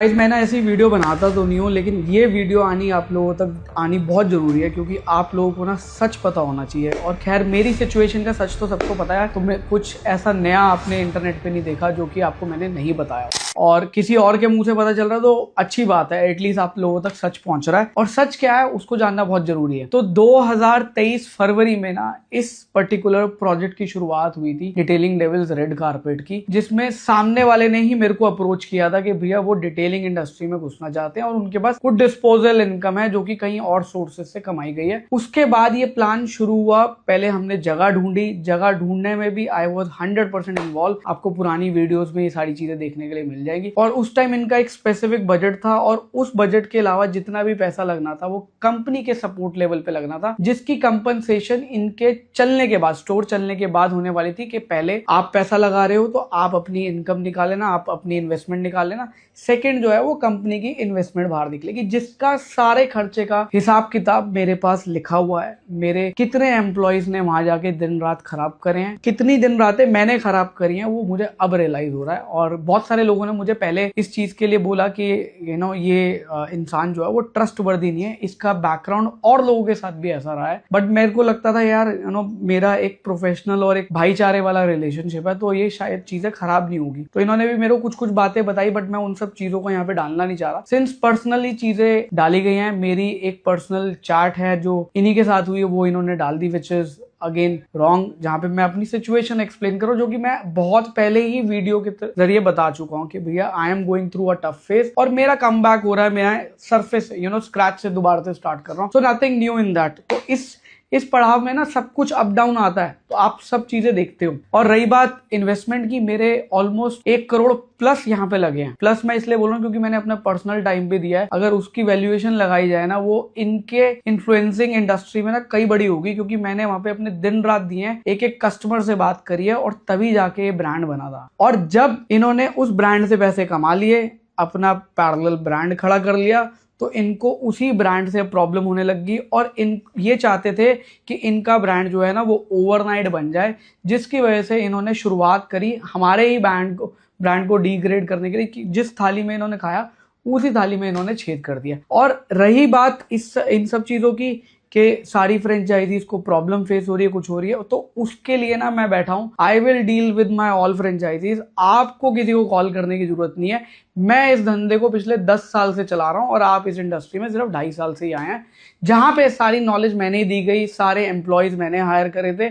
Guys मैं ना ऐसी वीडियो बनाता तो नहीं हूँ, लेकिन ये वीडियो आनी आप लोगों तक आनी बहुत ज़रूरी है क्योंकि आप लोगों को ना सच पता होना चाहिए। और खैर मेरी सिचुएशन का सच तो सबको पता है, तो मैं कुछ ऐसा नया आपने इंटरनेट पे नहीं देखा जो कि आपको मैंने नहीं बताया और किसी और के मुंह से पता चल रहा है तो अच्छी बात है, एटलीस्ट आप लोगों तक सच पहुंच रहा है। और सच क्या है उसको जानना बहुत जरूरी है। तो 2023 फरवरी में ना इस पर्टिकुलर प्रोजेक्ट की शुरुआत हुई थी, डिटेलिंग डेविल्स रेड कारपेट की, जिसमें सामने वाले ने ही मेरे को अप्रोच किया था कि भैया वो डिटेलिंग इंडस्ट्री में घुसना चाहते हैं और उनके पास कुछ डिस्पोजल इनकम है जो कि कहीं और सोर्सेज से कमाई गई है। उसके बाद ये प्लान शुरू हुआ। पहले हमने जगह ढूंढी, जगह ढूंढने में भी आई वॉज 100% इन्वॉल्व। आपको पुरानी वीडियोज में ये सारी चीजें देखने के लिए मिल जाएगी। और उस टाइम इनका एक स्पेसिफिक बजट था और उस बजट के अलावा जितना भी पैसा लगना था वो कंपनी के सपोर्ट लेवल पे लगना था, जिसकी कंपनसेशन इनके चलने के बाद, स्टोर चलने के बाद होने वाली थी। कि पहले आप पैसा लगा रहे हो तो आप अपनी इनकम निकाल लेना, आप अपनी इन्वेस्टमेंट निकाल लेना। सेकंड जो है वो कंपनी की इन्वेस्टमेंट बाहर निकलेगी, जिसका सारे खर्चे का हिसाब किताब मेरे पास लिखा हुआ है। मेरे कितने एम्प्लॉयज ने वहां जाके दिन रात खराब करे हैं, कितनी दिन रातें मैंने खराब करी हैं, वो मुझे अब रियलाइज हो रहा है। और बहुत सारे लोगों ने मुझे पहले इस चीज के लिए बोला कि ये इंसान जो है वो ट्रस्ट वर्दी नहीं है, इसका बैकग्राउंड और लोगों के साथ भी ऐसा रहा है। बट मेरे को लगता था यार मेरा एक प्रोफेशनल और एक भाईचारे वाला रिलेशनशिप है, तो ये शायद चीजें खराब नहीं होगी। तो इन्होंने भी मेरे को कुछ कुछ बातें बताई, बट मैं उन सब चीजों को यहाँ पे डालना नहीं चाह रहा। सिंस पर्सनली चीजें डाली गई हैं, मेरी एक पर्सनल चैट है जो इन्हीं के साथ हुई है, वो इन्होंने डाल दी, विच इज अगेन रॉन्ग, जहां पे मैं अपनी सिचुएशन एक्सप्लेन करूं जो कि मैं बहुत पहले ही वीडियो के जरिए बता चुका हूं कि भैया I am going through a tough phase और मेरा कम बैक हो रहा है। मैं सरफेस स्क्रैच से दोबारा से स्टार्ट कर रहा हूं, so nothing new in that. तो इस पड़ाव में ना सब कुछ अप डाउन आता है, तो आप सब चीजें देखते हो। और रही बात इन्वेस्टमेंट की, मेरे ऑलमोस्ट 1 करोड़ प्लस यहाँ पे लगे हैं। प्लस मैं इसलिए बोल रहा हूँ क्योंकि मैंने अपना पर्सनल टाइम पे दिया है। अगर उसकी वैल्यूएशन लगाई जाए ना, वो इनके इन्फ्लुएंसिंग इंडस्ट्री में ना कई बड़ी होगी, क्योंकि मैंने वहां पे अपने दिन रात दिए हैं, एक एक कस्टमर से बात करी है और तभी जाके ये ब्रांड बना था। और जब इन्होंने उस ब्रांड से पैसे कमा लिए, अपना पैरेलल ब्रांड खड़ा कर लिया, तो इनको उसी ब्रांड से प्रॉब्लम होने लगी और ये चाहते थे कि इनका ब्रांड जो है ना वो ओवरनाइट बन जाए, जिसकी वजह से इन्होंने शुरुआत करी हमारे ही ब्रांड को डिग्रेड करने के लिए। कि जिस थाली में इन्होंने खाया उसी थाली में इन्होंने छेद कर दिया। और रही बात इन सब चीजों की कि सारी फ्रेंचाइजीज को प्रॉब्लम फेस हो रही है, कुछ हो रही है, तो उसके लिए ना मैं बैठा हूं, I will deal with my all franchises. आपको किसी को कॉल करने की जरूरत नहीं है। मैं इस धंधे को पिछले 10 साल से चला रहा हूं और आप इस इंडस्ट्री में सिर्फ 2.5 साल से ही आए हैं, जहां पे सारी नॉलेज मैंने ही दी गई, सारे एम्प्लॉयज मैंने हायर करे थे